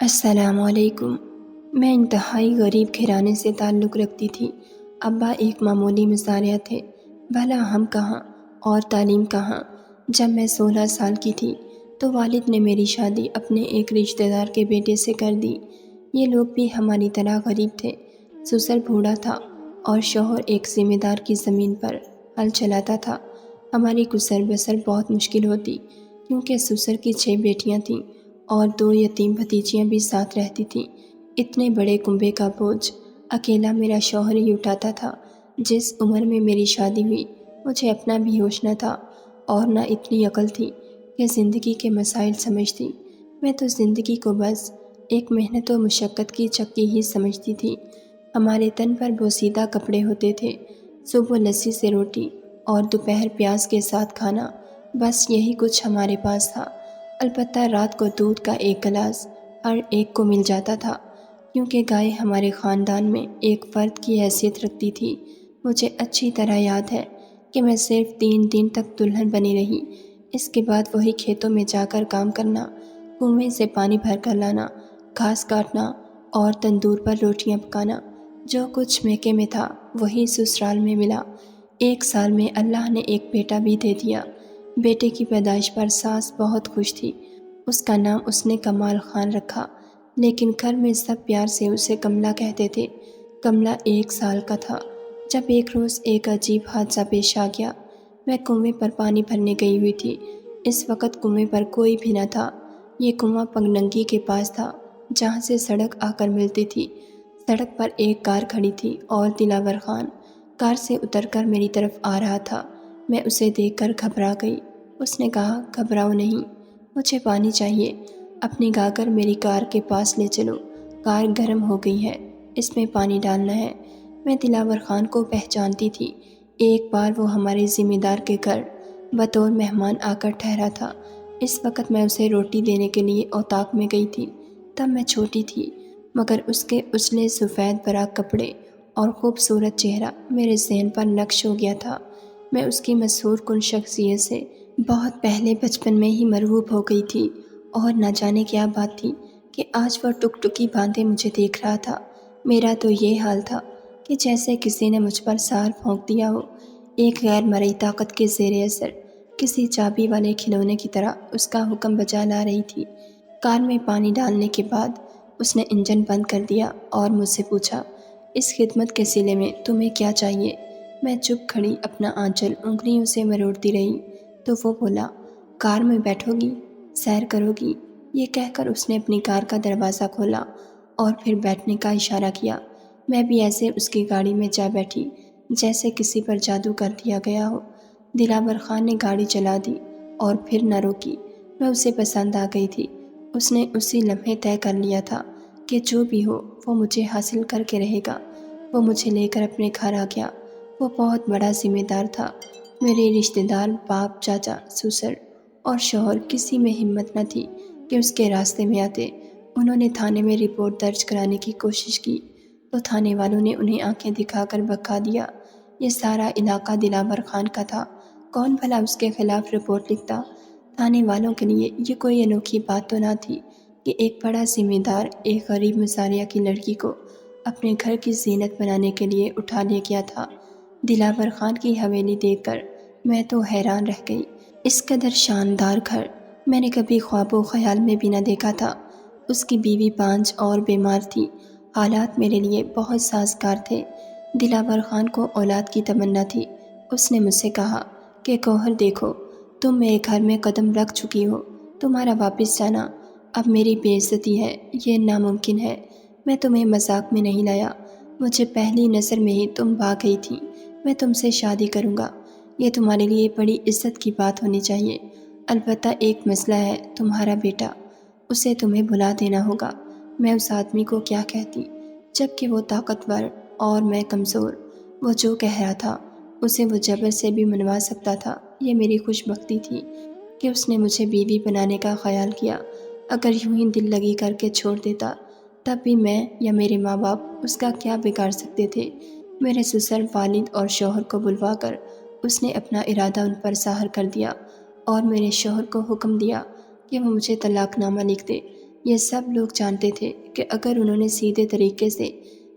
السلام علیکم۔ میں انتہائی غریب گھرانے سے تعلق رکھتی تھی۔ ابا ایک معمولی مزارع تھے۔ بھلا ہم کہاں اور تعلیم کہاں۔ جب میں 16 سال کی تھی تو والد نے میری شادی اپنے ایک رشتہ دار کے بیٹے سے کر دی۔ یہ لوگ بھی ہماری طرح غریب تھے۔ سسر بوڑھا تھا اور شوہر ایک ذمہ دار کی زمین پر ہل چلاتا تھا۔ ہماری گزر بسر بہت مشکل ہوتی کیونکہ سسر کی 6 بیٹیاں تھیں اور 2 یتیم بھتیجیاں بھی ساتھ رہتی تھیں۔ اتنے بڑے کنبے کا بوجھ اکیلا میرا شوہر ہی اٹھاتا تھا۔ جس عمر میں میری شادی ہوئی مجھے اپنا بھی ہوش نہ تھا اور نہ اتنی عقل تھی کہ زندگی کے مسائل سمجھتی۔ میں تو زندگی کو بس ایک محنت و مشقت کی چکی ہی سمجھتی تھی۔ ہمارے تن پر بوسیدہ کپڑے ہوتے تھے۔ صبح لسی سے روٹی اور دوپہر پیاز کے ساتھ کھانا، بس یہی کچھ ہمارے پاس تھا۔ البتہ رات کو دودھ کا ایک گلاس ہر ایک کو مل جاتا تھا کیونکہ گائے ہمارے خاندان میں ایک فرد کی حیثیت رکھتی تھی۔ مجھے اچھی طرح یاد ہے کہ میں صرف 3 دن تک دلہن بنی رہی۔ اس کے بعد وہی کھیتوں میں جا کر کام کرنا، کنویں سے پانی بھر کر لانا، گھاس کاٹنا اور تندور پر روٹیاں پکانا۔ جو کچھ میکے میں تھا وہی سسرال میں ملا۔ 1 سال میں اللہ نے ایک بیٹا بھی دے دیا۔ بیٹے کی پیدائش پر ساس بہت خوش تھی۔ اس کا نام اس نے کمال خان رکھا، لیکن گھر میں سب پیار سے اسے کملا کہتے تھے۔ کملا 1 سال کا تھا جب ایک روز ایک عجیب حادثہ پیش آ گیا۔ میں کنویں پر پانی بھرنے گئی ہوئی تھی۔ اس وقت کنویں پر کوئی بھی نہ تھا۔ یہ کنواں پگڈنگی کے پاس تھا جہاں سے سڑک آ کر ملتی تھی۔ سڑک پر ایک کار کھڑی تھی اور دلاور خان کار سے اتر کر میری طرف آ رہا تھا۔ میں اسے دیکھ کر گھبرا گئی۔ اس نے کہا، گھبراؤ نہیں، مجھے پانی چاہیے۔ اپنی گاگر میری کار کے پاس لے چلو، کار گرم ہو گئی ہے، اس میں پانی ڈالنا ہے۔ میں دلاور خان کو پہچانتی تھی۔ ایک بار وہ ہمارے ذمہ دار کے گھر بطور مہمان آ کر ٹھہرا تھا۔ اس وقت میں اسے روٹی دینے کے لیے اوطاق میں گئی تھی۔ تب میں چھوٹی تھی مگر اس کے اجلے سفید براق کپڑے اور خوبصورت چہرہ میرے ذہن پر نقش ہو گیا تھا۔ میں اس کی مسحور کن شخصیت سے بہت پہلے بچپن میں ہی مرعوب ہو گئی تھی اور نہ جانے کیا بات تھی کہ آج وہ ٹکٹکی باندھے مجھے دیکھ رہا تھا۔ میرا تو یہ حال تھا کہ جیسے کسی نے مجھ پر سار پھونک دیا ہو۔ ایک غیر مرئی طاقت کے زیر اثر کسی چابی والے کھلونے کی طرح اس کا حکم بجا لا رہی تھی۔ کار میں پانی ڈالنے کے بعد اس نے انجن بند کر دیا اور مجھ سے پوچھا، اس خدمت کے صلے میں تمہیں کیا چاہیے؟ میں چپ کھڑی اپنا آنچل انگلیوں سے مروڑتی رہی تو وہ بولا، کار میں بیٹھو گی، سیر کرو گی؟ یہ کہہ کر اس نے اپنی کار کا دروازہ کھولا اور پھر بیٹھنے کا اشارہ کیا۔ میں بھی ایسے اس کی گاڑی میں جا بیٹھی جیسے کسی پر جادو کر دیا گیا ہو۔ دلاور خان نے گاڑی چلا دی اور پھر نہ روکی۔ میں اسے پسند آ گئی تھی۔ اس نے اسی لمحے طے کر لیا تھا کہ جو بھی ہو وہ مجھے حاصل کر کے رہے گا۔ وہ مجھے لے کر اپنے گھر آ گیا۔ وہ بہت بڑا ذمہ دار تھا۔ میرے رشتہ دار، باپ، چاچا، سسر اور شوہر کسی میں ہمت نہ تھی کہ اس کے راستے میں آتے۔ انہوں نے تھانے میں رپورٹ درج کرانے کی کوشش کی تو تھانے والوں نے انہیں آنکھیں دکھا کر بھگا دیا۔ یہ سارا علاقہ دلاور خان کا تھا، کون بھلا اس کے خلاف رپورٹ لکھتا؟ تھانے والوں کے لیے یہ کوئی انوکھی بات تو نہ تھی کہ ایک بڑا ذمہ دار ایک غریب مزارع کی لڑکی کو اپنے گھر کی زینت بنانے کے لیے اٹھا لے گیا تھا۔ دلاور خان کی حویلی دیکھ کر میں تو حیران رہ گئی۔ اس قدر شاندار گھر میں نے کبھی خواب و خیال میں بھی نہ دیکھا تھا۔ اس کی بیوی بانجھ اور بیمار تھی۔ حالات میرے لیے بہت سازگار تھے۔ دلاور خان کو اولاد کی تمنا تھی۔ اس نے مجھ سے کہا کہ گوہر دیکھو، تم میرے گھر میں قدم رکھ چکی ہو، تمہارا واپس جانا اب میری بے عزتی ہے، یہ ناممکن ہے۔ میں تمہیں مذاق میں نہیں لایا، مجھے پہلی نظر میں ہی تم بھا گئی تھی۔ میں تم سے شادی کروں گا، یہ تمہارے لیے بڑی عزت کی بات ہونی چاہیے۔ البتہ ایک مسئلہ ہے، تمہارا بیٹا، اسے تمہیں بھلا دینا ہوگا۔ میں اس آدمی کو کیا کہتی، جبکہ وہ طاقتور اور میں کمزور۔ وہ جو کہہ رہا تھا اسے وہ جبر سے بھی منوا سکتا تھا۔ یہ میری خوش بختی تھی کہ اس نے مجھے بیوی بنانے کا خیال کیا۔ اگر یوں ہی دل لگی کر کے چھوڑ دیتا تب بھی میں یا میرے ماں باپ اس کا کیا بگاڑ سکتے تھے؟ میرے سسر، والد اور شوہر کو بلوا کر اس نے اپنا ارادہ ان پر ظاہر کر دیا اور میرے شوہر کو حکم دیا کہ وہ مجھے طلاق نامہ لکھ دے۔ یہ سب لوگ جانتے تھے کہ اگر انہوں نے سیدھے طریقے سے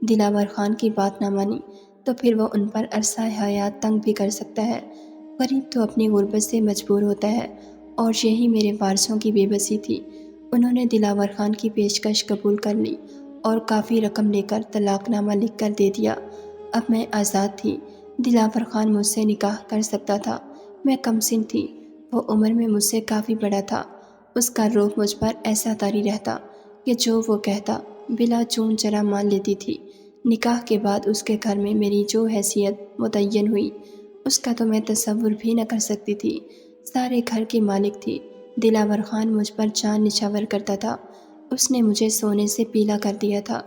دلاور خان کی بات نہ مانی تو پھر وہ ان پر عرصہ حیات تنگ بھی کر سکتا ہے۔ غریب تو اپنی غربت سے مجبور ہوتا ہے، اور یہی میرے وارثوں کی بے بسی تھی۔ انہوں نے دلاور خان کی پیشکش قبول کر لی اور کافی رقم لے کر طلاق نامہ لکھ کر دے دیا۔ اب میں آزاد تھی۔ دلاور خان مجھ سے نکاح کر سکتا تھا۔ میں کم سن تھی، وہ عمر میں مجھ سے کافی بڑا تھا۔ اس کا رخ مجھ پر ایسا طاری رہتا کہ جو وہ کہتا بلا چون چرا مان لیتی تھی۔ نکاح کے بعد اس کے گھر میں میری جو حیثیت متعین ہوئی اس کا تو میں تصور بھی نہ کر سکتی تھی۔ سارے گھر کی مالک تھی۔ دلاور خان مجھ پر جان نچھاور کرتا تھا۔ اس نے مجھے سونے سے پیلا کر دیا تھا۔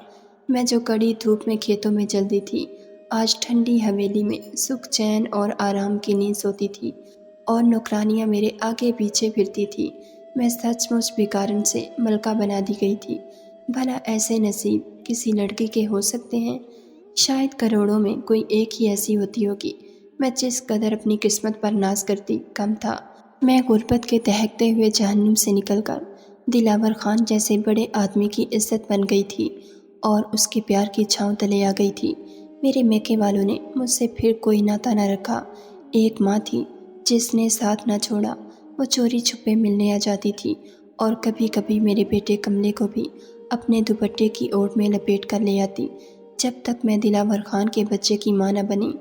میں جو کڑی دھوپ میں کھیتوں میں جلتی تھی، آج ٹھنڈی حویلی میں سکھ چین اور آرام کی نیند سوتی تھی، اور نوکرانیاں میرے آگے پیچھے پھرتی تھی۔ میں سچ مچ بیکارن سے ملکہ بنا دی گئی تھی۔ بھلا ایسے نصیب کسی لڑکی کے ہو سکتے ہیں؟ شاید کروڑوں میں کوئی ایک ہی ایسی ہوتی ہوگی۔ میں جس قدر اپنی قسمت پر ناز کرتی کم تھا۔ میں غربت کے دہکتے ہوئے جہنم سے نکل کر دلاور خان جیسے بڑے آدمی کی عزت بن گئی تھی اور اس کے پیار کی چھاؤں تلے آ گئی تھی۔ میرے میکے والوں نے مجھ سے پھر کوئی ناتا نہ رکھا۔ ایک ماں تھی جس نے ساتھ نہ چھوڑا۔ وہ چوری چھپے ملنے آ جاتی تھی اور کبھی کبھی میرے بیٹے کملے کو بھی اپنے دوپٹے کی اوٹ میں لپیٹ کر لے آتی۔ جب تک میں دلاور خان کے بچے کی ماں نہ بنی،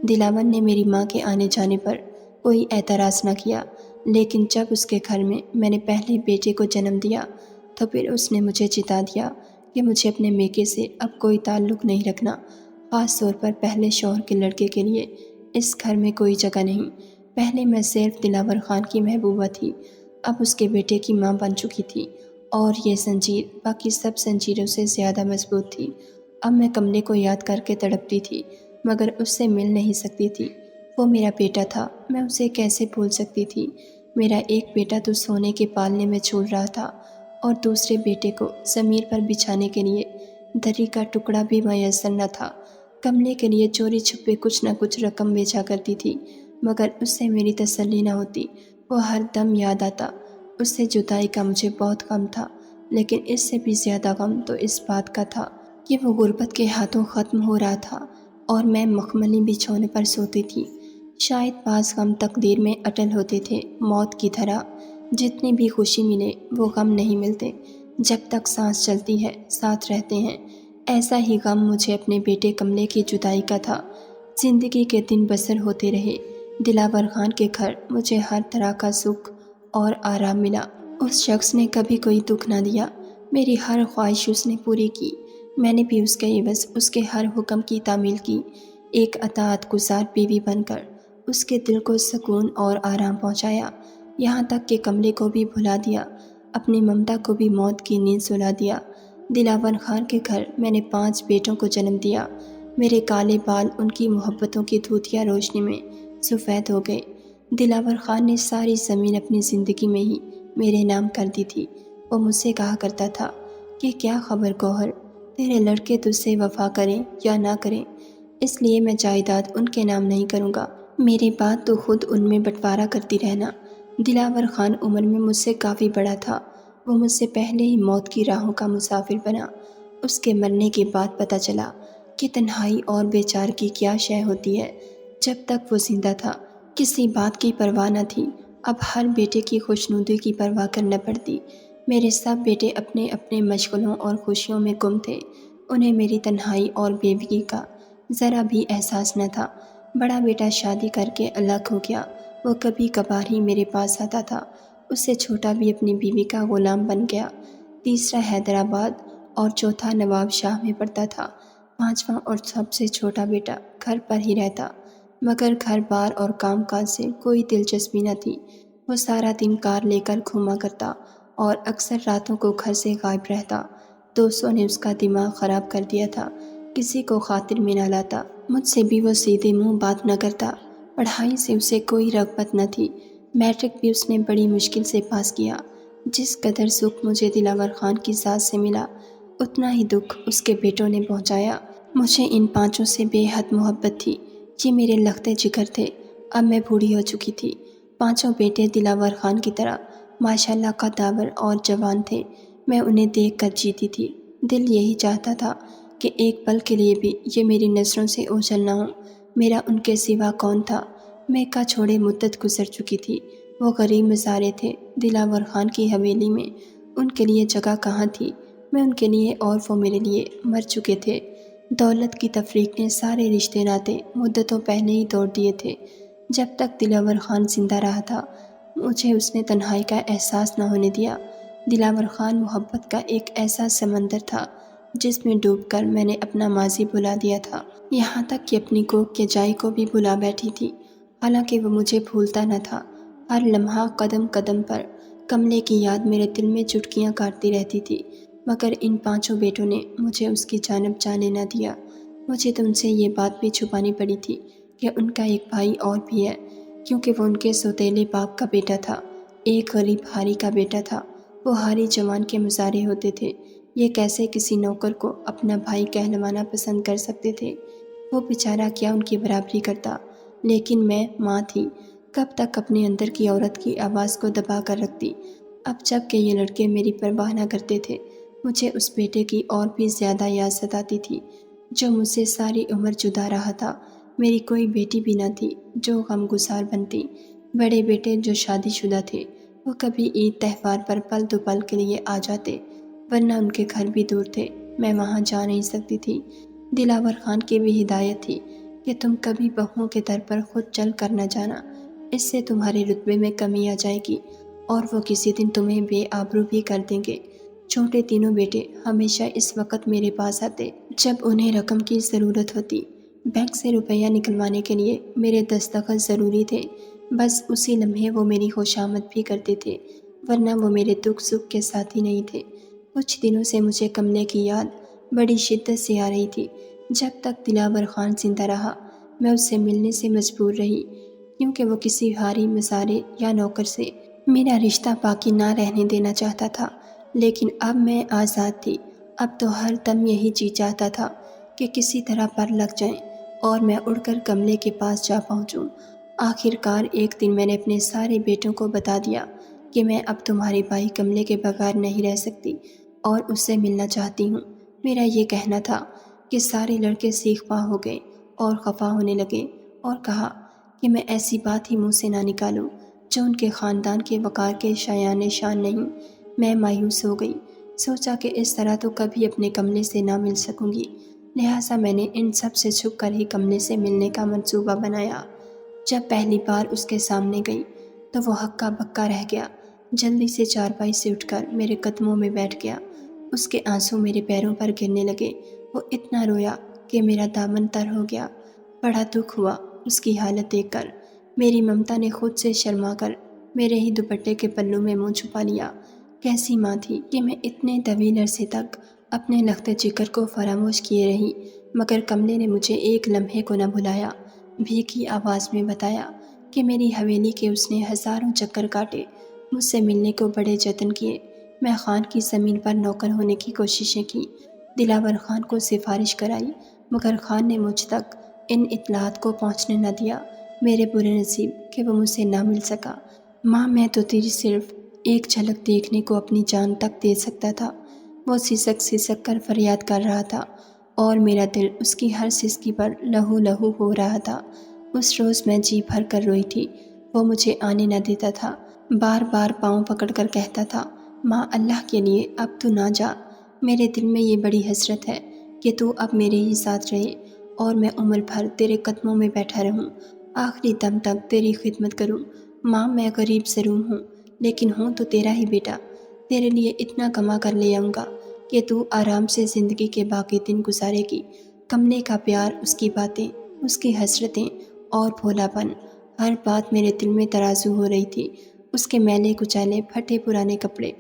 دلاور نے میری ماں کے آنے جانے پر کوئی اعتراض نہ کیا، لیکن جب اس کے گھر میں نے پہلے بیٹے کو جنم دیا تو پھر اس نے مجھے چتا دیا کہ مجھے اپنے میکے سے اب کوئی تعلق نہیں رکھنا، خاص طور پر پہلے شوہر کے لڑکے کے لیے اس گھر میں کوئی جگہ نہیں۔ پہلے میں صرف دلاور خان کی محبوبہ تھی، اب اس کے بیٹے کی ماں بن چکی تھی، اور یہ زنجیر باقی سب زنجیروں سے زیادہ مضبوط تھی۔ اب میں کملے کو یاد کر کے تڑپتی تھی، مگر اس سے مل نہیں سکتی تھی۔ وہ میرا بیٹا تھا، میں اسے کیسے بھول سکتی تھی؟ میرا ایک بیٹا تو سونے کے پالنے میں جھول رہا تھا، اور دوسرے بیٹے کو ضمیر پر بچھانے کے لیے دری کا ٹکڑا بھی میسر نہ تھا۔ کملے کے لیے چوری چھپے کچھ نہ کچھ رقم بیچا کرتی تھی، مگر اس سے میری تسلی نہ ہوتی۔ وہ ہر دم یاد آتا۔ اس سے جدائی کا مجھے بہت غم تھا، لیکن اس سے بھی زیادہ غم تو اس بات کا تھا کہ وہ غربت کے ہاتھوں ختم ہو رہا تھا اور میں مخملی بچھونے پر سوتی تھی۔ شاید بعض غم تقدیر میں اٹل ہوتے تھے، موت کی طرح۔ جتنی بھی خوشی ملے وہ غم نہیں ملتے، جب تک سانس چلتی ہے ساتھ رہتے ہیں۔ ایسا ہی غم مجھے اپنے بیٹے کملے کی جدائی کا تھا۔ زندگی کے دن بسر ہوتے رہے۔ دلاور خان کے گھر مجھے ہر طرح کا سکھ اور آرام ملا۔ اس شخص نے کبھی کوئی دکھ نہ دیا۔ میری ہر خواہش اس نے پوری کی۔ میں نے بھی اس کے عوض اس کے ہر حکم کی تعمیل کی، ایک اطاعت گزار بیوی بن کر اس کے دل کو سکون اور آرام پہنچایا، یہاں تک کہ کملے کو بھی بھلا دیا، اپنی ممتا کو بھی موت کی نیند سلا دیا۔ دلاور خان کے گھر میں نے 5 بیٹوں کو جنم دیا۔ میرے کالے بال ان کی محبتوں کی دھوتیا روشنی میں سفید ہو گئے۔ دلاور خان نے ساری زمین اپنی زندگی میں ہی میرے نام کر دی تھی۔ وہ مجھ سے کہا کرتا تھا کہ کیا خبر گوہر، تیرے لڑکے تجھ سے وفا کریں یا نہ کریں، اس لیے میں جائیداد ان کے نام نہیں کروں گا، میرے بعد تو خود ان میں بٹوارا کرتی رہنا۔ دلاور خان عمر میں مجھ سے کافی بڑا تھا۔ وہ مجھ سے پہلے ہی موت کی راہوں کا مسافر بنا۔ اس کے مرنے کے بعد پتہ چلا کہ تنہائی اور بے چارگی کیا شے ہوتی ہے۔ جب تک وہ زندہ تھا کسی بات کی پرواہ نہ تھی، اب ہر بیٹے کی خوشنودی کی پرواہ کرنا پڑتی۔ میرے سب بیٹے اپنے اپنے مشغلوں اور خوشیوں میں گم تھے، انہیں میری تنہائی اور بیوگی کا ذرا بھی احساس نہ تھا۔ بڑا بیٹا شادی کر کے الگ ہو گیا، وہ کبھی کبھار ہی میرے پاس آتا تھا۔ اس سے چھوٹا بھی اپنی بیوی کا غلام بن گیا۔ تیسرا حیدرآباد اور چوتھا نواب شاہ میں پڑھتا تھا۔ 5واں اور سب سے چھوٹا بیٹا گھر پر ہی رہتا، مگر گھر بار اور کام کاج سے کوئی دلچسپی نہ تھی۔ وہ سارا دن کار لے کر گھوما کرتا اور اکثر راتوں کو گھر سے غائب رہتا۔ دوستوں نے اس کا دماغ خراب کر دیا تھا، کسی کو خاطر میں نہ لاتا۔ مجھ سے بھی وہ سیدھے منہ بات نہ کرتا۔ پڑھائی سے اسے کوئی رغبت نہ تھی۔ میٹرک بھی اس نے بڑی مشکل سے پاس کیا۔ جس قدر سکھ مجھے دلاور خان کی ذات سے ملا، اتنا ہی دکھ اس کے بیٹوں نے پہنچایا۔ مجھے ان 5 سے بے حد محبت تھی، یہ میرے لختے جگر تھے۔ اب میں بوڑھی ہو چکی تھی۔ 5 بیٹے دلاور خان کی طرح ماشاءاللہ قداور اور جوان تھے۔ میں انہیں دیکھ کر جیتی تھی۔ دل یہی چاہتا تھا کہ ایک پل کے لیے بھی یہ میری نظروں سے اوجھل نہ ہو۔ میرا ان کے سوا کون تھا؟ مکہ چھوڑے مدت گزر چکی تھی۔ وہ غریب مزارے تھے دلاور خان کی حویلی میں۔ ان کے لیے جگہ کہاں تھی؟ میں ان کے لیے اور وہ میرے لیے مر چکے تھے۔ دولت کی تفریق نے سارے رشتے ناطے مدتوں پہلے ہی توڑ دیے تھے۔ جب تک دلاور خان زندہ رہا تھا مجھے اس نے تنہائی کا احساس نہ ہونے دیا۔ دلاور خان محبت کا ایک ایسا سمندر تھا جس میں ڈوب کر میں نے اپنا ماضی بھلا دیا تھا، یہاں تک کہ اپنی کوکھ کے جائی کو بھی بھلا بیٹھی تھی۔ حالانکہ وہ مجھے بھولتا نہ تھا۔ ہر لمحہ قدم قدم پر کملے کی یاد میرے دل میں چٹکیاں کاٹتی رہتی تھی، مگر ان 5 بیٹوں نے مجھے اس کی جانب جانے نہ دیا۔ مجھے تو ان سے یہ بات بھی چھپانی پڑی تھی کہ ان کا ایک بھائی اور بھی ہے، کیونکہ وہ ان کے سوتیلے باپ کا بیٹا تھا، ایک غریب ہاری کا بیٹا تھا۔ وہ ہاری جوان کے مظاہرے ہوتے تھے۔ یہ کیسے کسی نوکر کو اپنا بھائی کہلوانا پسند کر سکتے تھے؟ وہ بیچارہ کیا ان کی برابری کرتا؟ لیکن میں ماں تھی، کب تک اپنے اندر کی عورت کی آواز کو دبا کر رکھتی؟ اب جب کہ یہ لڑکے میری پرواہ نہ کرتے تھے مجھے اس بیٹے کی اور بھی زیادہ یاد ستاتی تھی جو مجھ سے ساری عمر جدا رہا تھا۔ میری کوئی بیٹی بھی نہ تھی جو غمگسار بنتی۔ بڑے بیٹے جو شادی شدہ تھے وہ کبھی عید تہوار پر پل دو پل کے لیے آ جاتے، ورنہ ان کے گھر بھی دور تھے، میں وہاں جا نہیں سکتی تھی۔ دلاور خان کی بھی ہدایت تھی کہ تم کبھی بہوؤں کے در پر خود چل کر نہ جانا، اس سے تمہارے رتبے میں کمی آ جائے گی اور وہ کسی دن تمہیں بے آبرو بھی کر دیں گے۔ چھوٹے تینوں بیٹے ہمیشہ اس وقت میرے پاس آتے جب انہیں رقم کی ضرورت ہوتی۔ بینک سے روپیہ نکلوانے کے لیے میرے دستخط ضروری تھے، بس اسی لمحے وہ میری خوشامد بھی کرتے تھے، ورنہ وہ میرے دکھ سکھ کے ساتھی نہیں تھے۔ کچھ دنوں سے مجھے کملے کی یاد بڑی شدت سے آ رہی تھی۔ جب تک دلاور خان زندہ رہا میں اس سے ملنے سے مجبور رہی، کیونکہ وہ کسی ہاری مزارے یا نوکر سے میرا رشتہ باقی نہ رہنے دینا چاہتا تھا۔ لیکن اب میں آزاد تھی۔ اب تو ہر دم یہی جی چاہتا تھا کہ کسی طرح پر لگ جائیں اور میں اڑ کر کملے کے پاس جا پہنچوں۔ آخر کار ایک دن میں نے اپنے سارے بیٹوں کو بتا دیا کہ میں اب تمہارے بھائی کملے کے بغیر نہیں رہ سکتی اور اس سے ملنا چاہتی ہوں۔ میرا یہ کہنا تھا کہ سارے لڑکے سیخ پا ہو گئے اور خفا ہونے لگے اور کہا کہ میں ایسی بات ہی منہ سے نہ نکالوں جو ان کے خاندان کے وقار کے شایان شان نہیں۔ میں مایوس ہو گئی، سوچا کہ اس طرح تو کبھی اپنے کملے سے نہ مل سکوں گی، لہٰذا میں نے ان سب سے چھپ کر ہی کملے سے ملنے کا منصوبہ بنایا۔ جب پہلی بار اس کے سامنے گئی تو وہ ہکا بکا رہ گیا، جلدی سے چارپائی سے اٹھ کر میرے قدموں میں بیٹھ گیا۔ اس کے آنسو میرے پیروں پر گرنے لگے، وہ اتنا رویا کہ میرا دامن تر ہو گیا۔ بڑا دکھ ہوا اس کی حالت دیکھ کر۔ میری ممتا نے خود سے شرما کر میرے ہی دوپٹے کے پلوں میں منہ چھپا لیا۔ کیسی ماں تھی کہ میں اتنے طویل عرصے تک اپنے لخت جگر کو فراموش کیے رہی، مگر کملے نے مجھے ایک لمحے کو نہ بھلایا۔ بھیگی آواز میں بتایا کہ میری حویلی کے اس نے ہزاروں چکر کاٹے، مجھ سے ملنے کو بڑے جتن کیے، میں خان کی زمین پر نوکر ہونے کی کوششیں کی، دلاور خان کو سفارش کرائی، مگر خان نے مجھ تک ان اطلاعات کو پہنچنے نہ دیا۔ میرے برے نصیب کہ وہ مجھ سے نہ مل سکا۔ ماں میں تو تیری صرف ایک جھلک دیکھنے کو اپنی جان تک دے سکتا تھا۔ وہ سسک سسک کر فریاد کر رہا تھا اور میرا دل اس کی ہر سسکی پر لہو لہو ہو رہا تھا۔ اس روز میں جی بھر کر روئی تھی۔ وہ مجھے آنے نہ دیتا تھا، بار بار پاؤں پکڑ کر کہتا تھا، ماں اللہ کے لیے اب تو نہ جا، میرے دل میں یہ بڑی حسرت ہے کہ تو اب میرے ہی ساتھ رہے اور میں عمر بھر تیرے قدموں میں بیٹھا رہوں، آخری دم تک تیری خدمت کروں۔ ماں میں غریب ضرور ہوں لیکن ہوں تو تیرا ہی بیٹا، تیرے لیے اتنا کما کر لے آؤں گا کہ تو آرام سے زندگی کے باقی دن گزارے گی۔ کملے کا پیار، اس کی باتیں، اس کی حسرتیں اور بھولا پن، ہر بات میرے دل میں ترازو ہو رہی تھی۔ اس کے میلے کچالے پھٹے پرانے کپڑے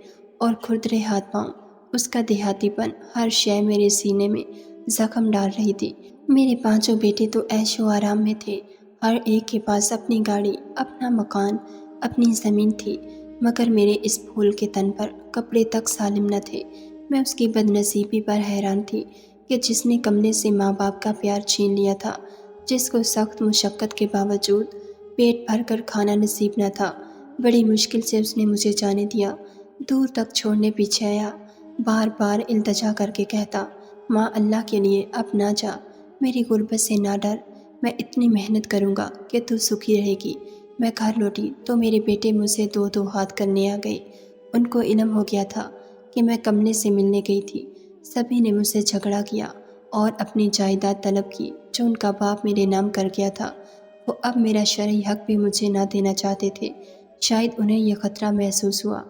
اور کھردرے ہاتھ پاؤں، اس کا دیہاتی پن، ہر شے میرے سینے میں زخم ڈال رہی تھی۔ میرے 5 بیٹے تو عیش و آرام میں تھے، ہر ایک کے پاس اپنی گاڑی، اپنا مکان، اپنی زمین تھی، مگر میرے اس پھول کے تن پر کپڑے تک سالم نہ تھے۔ میں اس کی بد نصیبی پر حیران تھی کہ جس نے کملے سے ماں باپ کا پیار چھین لیا تھا، جس کو سخت مشقت کے باوجود پیٹ بھر کر کھانا نصیب نہ تھا، بڑی مشکل سے اس نے مجھے جانے دیا، دور تک چھوڑنے پیچھے آیا، بار بار التجا کر کے کہتا، ماں اللہ کے لیے اب نہ جا، میری غربت سے نہ ڈر، میں اتنی محنت کروں گا کہ تو سکھی رہے گی۔ میں گھر لوٹی تو میرے بیٹے مجھ سے دو دو ہاتھ کرنے آ گئے۔ ان کو علم ہو گیا تھا کہ میں کملے سے ملنے گئی تھی۔ سبھی نے مجھ سے جھگڑا کیا اور اپنی جائیداد طلب کی جو ان کا باپ میرے نام کر گیا تھا۔ وہ اب میرا شرعی حق بھی مجھے نہ دینا چاہتے تھے۔ شاید انہیں یہ خطرہ محسوس ہوا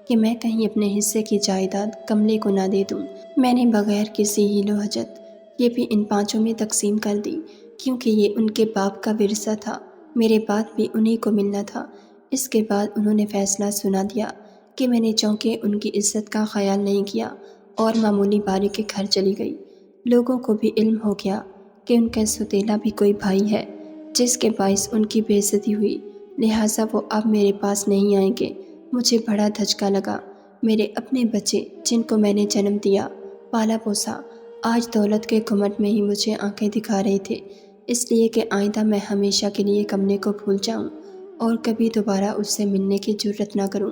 کہ میں کہیں اپنے حصے کی جائیداد کملے کو نہ دے دوں۔ میں نے بغیر کسی ہیل و حجت یہ بھی ان پانچوں میں تقسیم کر دی، کیونکہ یہ ان کے باپ کا ورثہ تھا، میرے بعد بھی انہی کو ملنا تھا۔ اس کے بعد انہوں نے فیصلہ سنا دیا کہ میں نے چونکہ ان کی عزت کا خیال نہیں کیا اور معمولی باری کے گھر چلی گئی۔ لوگوں کو بھی علم ہو گیا کہ ان کا سوتیلا بھی کوئی بھائی ہے جس کے باعث ان کی بے عزتی ہوئی، لہٰذا وہ اب میرے پاس نہیں آئیں گے۔ مجھے بڑا دھچکا لگا۔ میرے اپنے بچے جن کو میں نے جنم دیا، پالا پوسا، آج دولت کے گھمنڈ میں ہی مجھے آنکھیں دکھا رہے تھے، اس لیے کہ آئندہ میں ہمیشہ کے لیے کملے کو بھول جاؤں اور کبھی دوبارہ اس سے ملنے کی جرات نہ کروں۔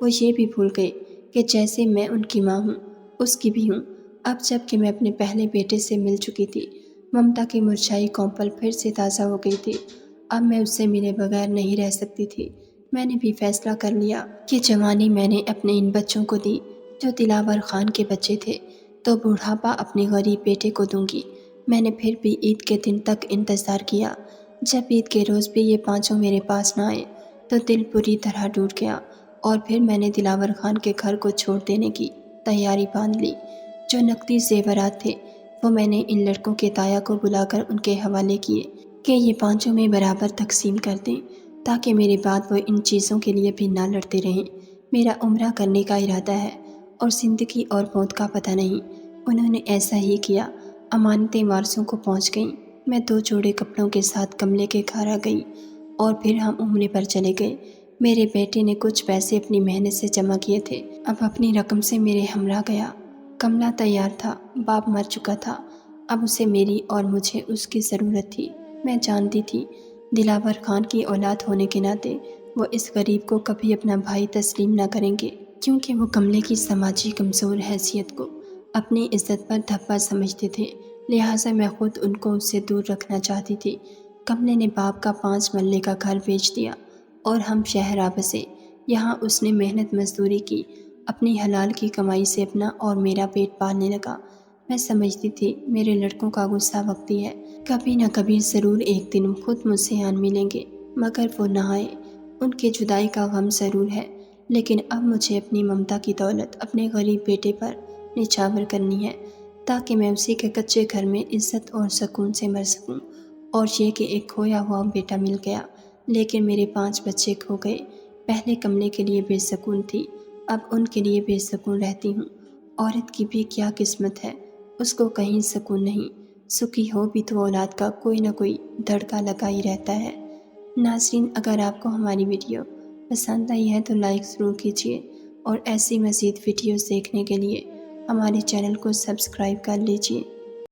وہ یہ بھی بھول گئے کہ جیسے میں ان کی ماں ہوں، اس کی بھی ہوں۔ اب جب کہ میں اپنے پہلے بیٹے سے مل چکی تھی، ممتا کی مرجھائی کونپل پھر سے تازہ ہو گئی تھی۔ اب میں اس سے ملے بغیر نہیں رہ سکتی تھی۔ میں نے بھی فیصلہ کر لیا کہ جوانی میں نے اپنے ان بچوں کو دی جو دلاور خان کے بچے تھے، تو بوڑھاپا اپنے غریب بیٹے کو دوں گی۔ میں نے پھر بھی عید کے دن تک انتظار کیا۔ جب عید کے روز بھی یہ پانچوں میرے پاس نہ آئے تو دل بری طرح ٹوٹ گیا، اور پھر میں نے دلاور خان کے گھر کو چھوڑ دینے کی تیاری باندھ لی۔ جو نقدی زیورات تھے وہ میں نے ان لڑکوں کے تایا کو بلا کر ان کے حوالے کیے کہ یہ پانچوں میں برابر تقسیم کر دیں، تاکہ میرے بعد وہ ان چیزوں کے لیے بھی نہ لڑتے رہیں۔ میرا عمرہ کرنے کا ارادہ ہے اور زندگی اور موت کا پتہ نہیں۔ انہوں نے ایسا ہی کیا۔ امانتیں وارثوں کو پہنچ گئیں۔ میں 2 جوڑے کپڑوں کے ساتھ کملے کے گھر آ گئی اور پھر ہم عمرے پر چلے گئے۔ میرے بیٹے نے کچھ پیسے اپنی محنت سے جمع کیے تھے، اب اپنی رقم سے میرے ہمراہ گیا۔ کملہ تیار تھا، باپ مر چکا تھا، اب اسے میری اور مجھے اس کی ضرورت تھی۔ میں جانتی تھی دلاور خان کی اولاد ہونے کے ناطے وہ اس غریب کو کبھی اپنا بھائی تسلیم نہ کریں گے، کیونکہ وہ کملے کی سماجی کمزور حیثیت کو اپنی عزت پر دھبا سمجھتے تھے، لہٰذا میں خود ان کو اس سے دور رکھنا چاہتی تھی۔ کملے نے باپ کا 5 مرلے کا گھر بیچ دیا اور ہم شہر آ بسے۔ یہاں اس نے محنت مزدوری کی، اپنی حلال کی کمائی سے اپنا اور میرا پیٹ پالنے لگا۔ میں سمجھتی تھی میرے لڑکوں کا غصہ وقتی ہے، کبھی نہ کبھی ضرور ایک دن خود مجھ سے آن ملیں گے، مگر وہ نہ آئے۔ ان کی جدائی کا غم ضرور ہے، لیکن اب مجھے اپنی ممتا کی دولت اپنے غریب بیٹے پر نچھاور کرنی ہے، تاکہ میں اسی کے کچے گھر میں عزت اور سکون سے مر سکوں۔ اور یہ کہ ایک کھویا ہوا بیٹا مل گیا، لیکن میرے 5 بچے کھو گئے۔ پہلے کملے کے لیے بے سکون تھی، اب ان کے لیے بے سکون رہتی ہوں۔ عورت کی بھی کیا قسمت ہے، اس کو کہیں سکون نہیں، سکھی ہو بھی تو اولاد کا کوئی نہ کوئی دھڑکا لگا ہی رہتا ہے۔ ناظرین، اگر آپ کو ہماری ویڈیو پسند آئی ہے تو لائک ضرور کیجیے، اور ایسی مزید ویڈیوز دیکھنے کے لیے ہمارے چینل کو سبسکرائب کر لیجیے۔